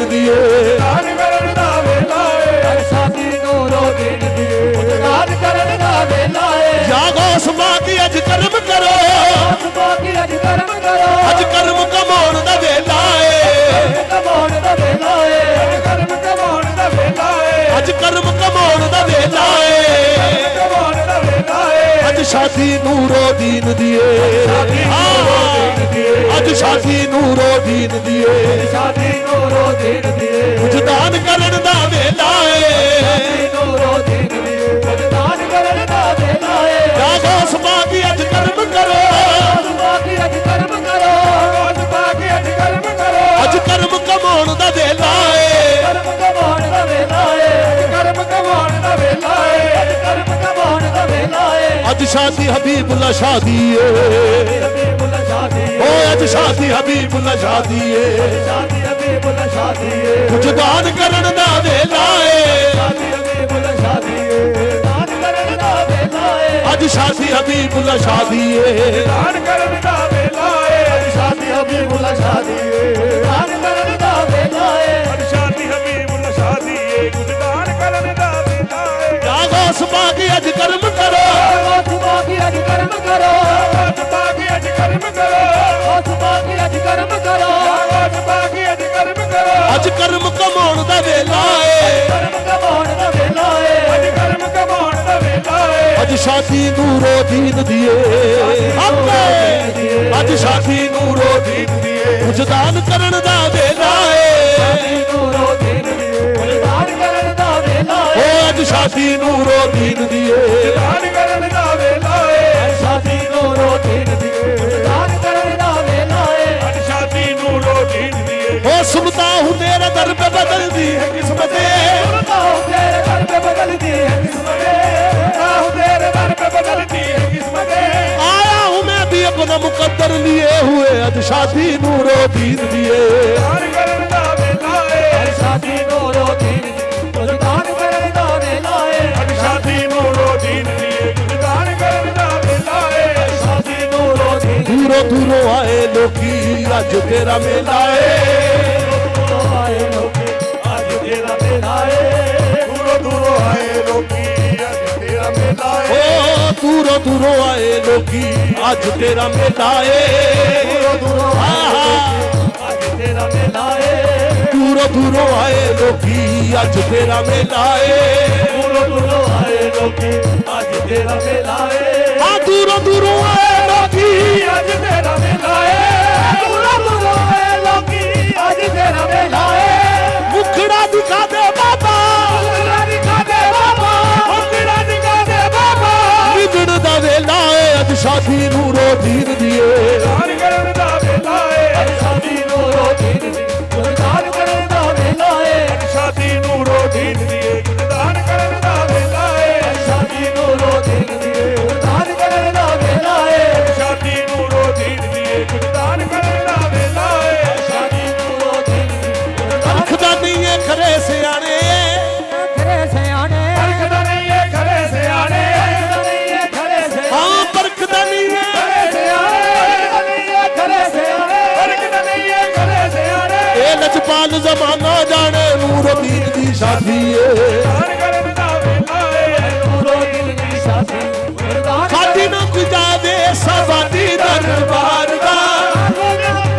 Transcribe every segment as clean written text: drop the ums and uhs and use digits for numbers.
ਦੀਨ ਦੀਏ ਦਾਨ ਕਰਨ ਦਾ ਵੇਲਾ ਏ ਸਾਡੀ ਨੂਰੋਦੀਨ ਦੀਏ ਦਾਨ ਕਰਨ ਦਾ ਵੇਲਾ ਏ ਜਾਗੋ ਸਮਾਧੀ ਅੱਜ ਕਰਮ ਕਰੋ ਸਮਾਧੀ ਅੱਜ ਕਰਮ ਕਰੋ ਅੱਜ ਕਰਮ ਕਮਾਉਣ ਦਾ ਵੇਲਾ ਏ ਕਮਾਉਣ ਦਾ ਵੇਲਾ ਏ ਕਰਮ ਕਮਾਉਣ ਦਾ ਵੇਲਾ ਏ ਅੱਜ ਕਰਮ ਕਮਾਉਣ ਦਾ ਵੇਲਾ ਏ ਕਮਾਉਣ ਦਾ ਵੇਲਾ ਏ ਅੱਜ ਸ਼ਾਦੀ ਨੂਰੋਦੀਨ ਦੀਏ ਅੱਜ ਸ਼ਾਦੀ ਨੂਰੋਦੀਨ ਦੀਏ ਸ਼ਾਦੀ ਨੂਰੋਦੀਨ ਦੀਏ ਕੁਝ ਦਾਨ ਕਰਨ ਦਾ ਵੇਲਾ ਏ ਨੂਰੋਦੀਨ ਦੀਏ ਦਾਨ ਕਰਨ ਦਾ ਵੇਲਾ ਏ ਜਾਗੋ ਸਮਾਧੀ ਅੱਜ ਕਰਮ ਕਰੋ ਸਮਾਧੀ ਅੱਜ ਕਰਮ ਕਰੋ ਸਮਾਧੀ ਅੱਜ ਕਰਮ ਕਰੋ ਅੱਜ ਕਰਮ ਕਮਾਉਣ ਦਾ ਵੇਲਾ ਏ ਕਰਮ ਕਮਾਉਣ ਦਾ ਵੇਲਾ ਏ ਕਰਮ ਕਮਾਉਣ ਦਾ ਵੇਲਾ ਏ ਕਰਮ ਕਮਾਉਣ ਦਾ ਵੇਲਾ ਏ ਅੱਜ ਸ਼ਾਦੀ ਹਬੀਬੁੱਲਾ ਸ਼ਾਦੀ ਏ ਹਬੀਬੁੱਲਾ ਸ਼ਾਦੀ ਓ ਅੱਜ ਸ਼ਾਦੀ ਹਬੀਬੁੱਲਾ ਸ਼ਾਦੀ ਏ ਸ਼ਾਦੀ ਹਬੀਬੁੱਲਾ ਸ਼ਾਦੀ ਏ ਕੁਝ ਦਾਨ ਕਰਨ ਦਾ ਵੇਲਾ ਏ ਸ਼ਾਦੀ ਹਬੀਬੁੱਲਾ ਸ਼ਾਦੀ ਏ ਦਾਨ ਕਰਨ ਦਾ ਵੇਲਾ ਏ ਅੱਜ ਸ਼ਾਦੀ ਹਬੀਬੁੱਲਾ ਸ਼ਾਦੀ ਏ ਦਾਨ ਕਰਨ ਦਾ ਵੇਲਾ ਏ ਸ਼ਾਦੀ ਹਬੀਬੁੱਲਾ ਸ਼ਾਦੀ ਏ ਦਾਨ ਕਰਨ ਦਾ ਵੇਲਾ ਏ ਸ਼ਾਦੀ ਹਬੀਬੁੱਲਾ ਸ਼ਾਦੀ ਏ ਕੁਝ ਦਾਨ ਕਰਨ ਦਾ ਵੇਲਾ ਏ ਜਾਗੋ ਸਮਾਧੀ ਅੱਜ ਕਰਮ ਕਰੋ ਸਮਾਧੀ ਅੱਜ ਕਰਮ ਕਰੋ ਸਮਾਧੀ ਅੱਜ ਕਰਮ ਕਰੋ ਸਮਾਧੀ ਅੱਜ ਕਰਮ ਕਰੋ ਸਮਾਧੀ ਅੱਜ ਕਰਮ ਕਰੋ ਅੱਜ ਕਰਮ ਕਮਾਉਣ ਦਾ ਵੇਲਾ ਏ ਕਰਮ ਕਮਾਉਣ ਦਾ ਵੇਲਾ ਏ ਅੱਜ ਕਰਮ ਕਮਾਉਣ ਦਾ ਵੇਲਾ ਏ ਅੱਜ ਸ਼ਾਦੀ ਨੂਰੋਦੀਨ ਦੀਏ ਅੱਜ ਸ਼ਾਦੀ ਨੂਰੋਦੀਨ ਦੀਏ ਕੁਝ ਦਾਨ ਕਰਨ ਦਾ ਵੇਲਾ ਏ ਨੂਰੋਦੀਨ ਦੀਏ ਦਾਨ ਕਰਨ ਦਾ ਵੇਲਾ ਏ ਓ ਅੱਜ ਸ਼ਾਦੀ ਨੂਰੋਦੀਨ ਦੀਏ ਦਾਨ ਕਰਨ ਦਾ ਵੇਲਾ ਏ ਸ਼ਾਦੀ ਨੂਰੋਦੀਨ ਦੀਏ ਦਾਨ ਕਰਨ ਦਾ ਵੇਲਾ ਏ ਸ਼ਾਦੀ ਨੂਰੋਦੀਨ ਦੀਏ ਓ ਸੁਣਤਾ ਹੂੰ ਤੇਰੇ ਦਰ पे बदलती है किस्मतें ਸੁਣਤਾ ਹੂੰ ਤੇਰੇ ਦਰ पे बदलती है किस्मतें सुनता हूँ तेरे दर पे बदलती है किस्मतें आया हूँ मैं भी अपना मुकद्दर लिए हुए आज शादी ਨੂਰੋਦੀਨ ਦੀਏ ਦਾਨ ਕਰਨ ਦਾ ਵੇਲਾ ਏ ਸ਼ਾਦੀ ਨੂਰੋਦੀਨ ਕੁਝ ਦਾਨ ਕਰਨ ਦਾ ਵੇਲਾ ਏ ਸ਼ਾਦੀ ਨੂਰੋਦੀਨ ਦੀਏ ਕੁਝ ਦਾਨ ਕਰਨ ਦਾ ਵੇਲਾ ਏ ਸ਼ਾਦੀ ਨੂਰੋਦੀਨ ਦੂਰੋਂ ਦੂਰੋਂ ਆਏ ਲੋਕੀ ਅੱਜ ਤੇਰਾ ਮੇਲਾ ਏ ਦੂਰੋਂ ਆਏ ਲੋਕੀ ਅੱਜ ਤੇਰਾ ਮੇਲਾ ਏ ਦੂਰੋਂ ਦੂਰੋਂ ਆਏ ਲੋਕੀ ਅੱਜ ਤੇਰਾ ਮੇਲਾ ਏ ਓ ਦੂਰੋਂ ਦੂਰੋਂ ਆਏ ਲੋਕੀ ਅੱਜ ਤੇਰਾ ਮੇਲਾ ਏ ਦੂਰੋਂ ਦੂਰੋਂ ਆਏ ਅੱਜ ਤੇਰਾ ਮੇਲਾ ਏ ਦੂਰੋਂ ਦੂਰੋਂ ਆਏ ਲੋਕੀ ਅੱਜ ਤੇਰਾ ਮੇਲਾ ਏ ਦੂਰੋਂ ਦੂਰੋਂ ਆਏ ਲੋਕੀ ਅੱਜ ਤੇਰਾ ਮੇਲਾ ਏ ਆ ਦੂਰੋਂ ਦੂਰੋਂ ਆਏ ਲੋਕੀ ਅੱਜ ਤੇਰਾ ਮੇਲਾ ਏ ਦੂਰੋਂ ਦੂਰੋਂ ਆਏ ਲੋਕੀ ਅੱਜ ਤੇਰਾ ਮੇਲਾ ਏ ਮੁਖੜਾ ਦਿਖਾ ਦੇ ਬਾਬਾ ਮੁਖੜਾ ਦਿਖਾ ਦੇ ਬਾਬਾ ਮੁਖੜਾ ਦਿਖਾ ਦੇ ਬਾਬਾ ਨਿਗਣ ਦਾ ਵੇਲਾ ਏ ਅੱਜ ਸ਼ਾਦੀ ਨੂਰੋਦੀਨ ਦੀਏ ਦਾਨ ਕਰਨ ਦਾ ਵੇਲਾ ਏ ਸ਼ਾਦੀ ਨੂਰੋਦੀਨ ਦੀ ਦਾਨ ਕਰਨ ਦਾ ਵੇਲਾ ਏ ਸ਼ਾਦੀ ਨੂਰੋਦੀਨ ਦੀ ਦਾਨ ਕਰਨ ਦਾ ਵੇਲਾ ਏ ਸ਼ਾਦੀ ਨੂਰੋਦੀਨ ਦੀ ਦਾਨ ਕਰਨ ਦਾ ਵੇਲਾ ਏ ਸ਼ਾਦੀ ਨੂਰੋਦੀਨ ਦੀ ਦਾਨ ਕਰਨ ਦਾ ਵੇਲਾ ਏ ਸ਼ਾਦੀ ਨੂਰੋਦੀਨ ਦੀ ਰੱਖਦਾ ਨਹੀਂ ਏ ਖਰੇ ਸਿਆਣੇ ਖਰੇ ਸਿਆਣੇ ਰੱਖਦਾ ਨਹੀਂ ਏ ਖਰੇ ਸਿਆਣੇ ਰੱਖਦਾ ਨਹੀਂ ਏ ਖਰੇ ਸਿਆਣੇ ਹਾਂ ਪਰਖਦਾ ਨਹੀਂ ਏ ਖਰੇ ਸਿਆਣੇ ਖਰੇ ਸਿਆਣੇ ਰੱਖਦਾ ਨਹੀਂ ਏ ਖਰੇ ਸਿਆਣੇ ਇਹ ਲਜਪਾਲ ਜ਼ਮਾਨਾ ਜਾਣੇ ਨੂਰੋਦੀਨ ਦੀ ਸ਼ਾਦੀ ਏ ਦਾਨ ਕਰਨ ਦਾ ਵੇਲਾ ਏ ਨੂਰੋਦੀਨ ਦੀ ਸ਼ਾਦੀ ਖਾਦੀ ਨਾ ਕੋਈ ਜਾਵੇ ਸਵਾਦੀ ਦਰਬਾਰ ਦਾ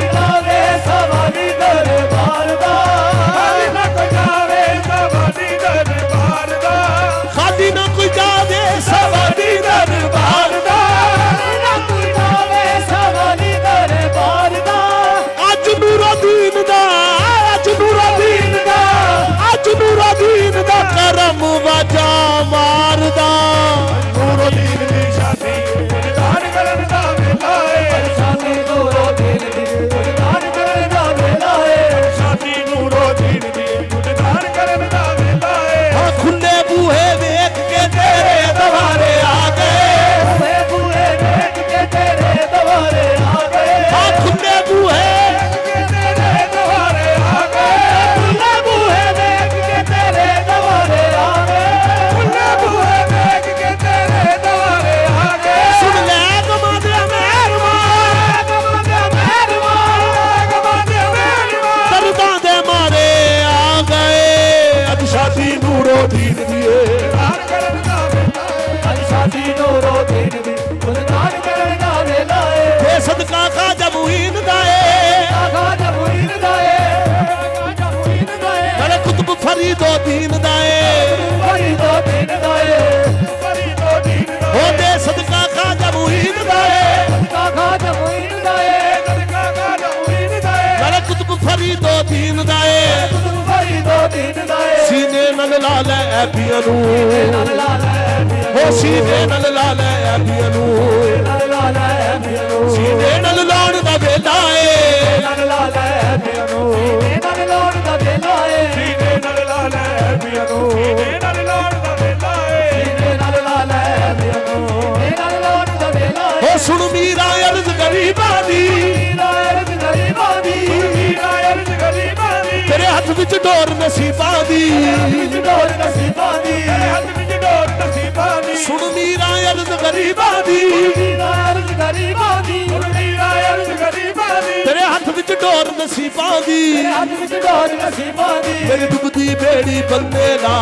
ਜਾਵੇ ਸਵਾਦੀ ਦਰਬਾਰ ਦਾ ਨਾ ਕੋਈ ਜਾਵੇ ਸਵਾਦੀ ਦਰਬਾਰ ਦਾ ਖਾਦੀ ਨਾ ਕੋਈ ਜਾਵੇ ਸਵਾਦੀ ਦਰਬਾਰ ਦਾ ਨਾ ਕੋਈ ਜਾਵੇ ਸਵਾਦੀ ਦਰਬਾਰ ਦਾ ਅੱਜ ਨੂਰੋਦੀਨ ਦਾ ਅੱਜ ਨੂਰੋਦੀਨ ਦਾ ਅੱਜ ਨੂਰੋਦੀਨ ਦਾ ਦੀਨ ਦਾ ਏ ਫਰੀਦੋ ਦੀਨ ਦਾ ਏ ਫਰੀਦੋ ਦੀਨ ਦਾ ਏ ਉਹਦੇ ਸਦਕਾ ਖਾਜਾ ਮੁਈਨ ਦਾ ਏ ਸਦਕਾ ਖਾਜਾ ਮੁਈਨ ਦਾ ਏ ਸਦਕਾ ਖਾਜਾ ਮੁਈਨ ਦਾ ਏ ਨਾਲੇ ਕੁਤਬ ਫਰੀਦੋ ਦੀਨ ਦਾ ਏ ਫਰੀਦੋ ਦੀਨ ਦਾ ਏ ਸੀਨੇ ਨਾਲ ਲਾ ਲੈ ਐਬੀਆਂ ਨੂੰ ਨਾਲ ਲਾ ਲੈ ਹੋ ਸੀਨੇ ਨਾਲ ਲਾ ਲੈ ਐਬੀਆਂ ਨੂੰ ਨਾਲ ਲਾ ਲੈ ਪਿਆਨੋ ਸੀਨੇ ਨਾਲ ਲਾਉਣ ਦਾ ਵੇਲਾ ਏ ਨਾਲ ਲਾ ਲੈ ਪਿਆਨੋ ਨਾਲ ਲਾਉਣ ਦਾ ਵੇਲਾ ਏ ਸੀਨੇ ਨਾਲ ਲਾ ਲੈ ਪਿਆਨੋ ਸੀਨੇ ਨਾਲ ਲਾਉਣ ਦਾ ਵੇਲਾ ਏ ਸੀਨੇ ਨਾਲ ਲਾ ਲੈ ਪਿਆਨੋ ਨਾਲ ਲਾਉਣ ਦਾ ਵੇਲਾ ਏ ਹੋ ਸੁਣ ਮੀਰਾ ਅਰਜ਼ ਗਰੀਬਾਂ ਦੀ ਮੀਰਾ ਅਰਜ਼ ਗਰੀਬਾਂ ਦੀ ਮੀਰਾ ਅਰਜ਼ ਗਰੀਬਾਂ ਦੀ ਤੇਰੇ ਹੱਥ ਵਿੱਚ ਡੋਰ ਨਸੀਬਾਂ ਦੀ ਵਿੱਚ ਡੋਰ ਨਸੀਬਾਂ ਦੀ ਤੇਰੇ ਹੱਥ ਵਿੱਚ ਡੋਰ ਨਸੀਬਾਂ ਦੀ ਸੁਣ ਮੀਰਾ ਅਰਜ਼ ਗਰੀਬਾਂ ਦੀ ਮੀਰਾ ਅਰਜ਼ ਗਰੀਬਾਂ ਦੀ ਮੀਰਾ ਅਰਜ਼ ਗਰੀਬਾਂ ਦੀ ਤੇਰੇ ਹੱਥ ਵਿੱਚ ਡੋਰ ਨਸੀਬਾਂ ਦੀ ਤੇਰੇ ਹੱਥ ਵਿੱਚ ਡੋਰ ਨਸੀਬਾਂ ਦੀ ਮੇਰੀ ਡੁੱਬਦੀ ਬੇੜੀ ਬੰਦੇ ਲਾ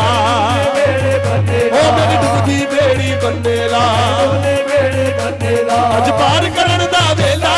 ਮੇਰੇ ਬੰਦੇ ਓ ਮੇਰੀ ਡੁੱਬਦੀ ਬੇੜੀ ਬੰਦੇ ਲਾ ਵੇੜੇ ਬੰਦੇ ਦਾ ਅੱਜ ਪਾਰ ਕਰਨ ਦਾ ਵੇਲਾ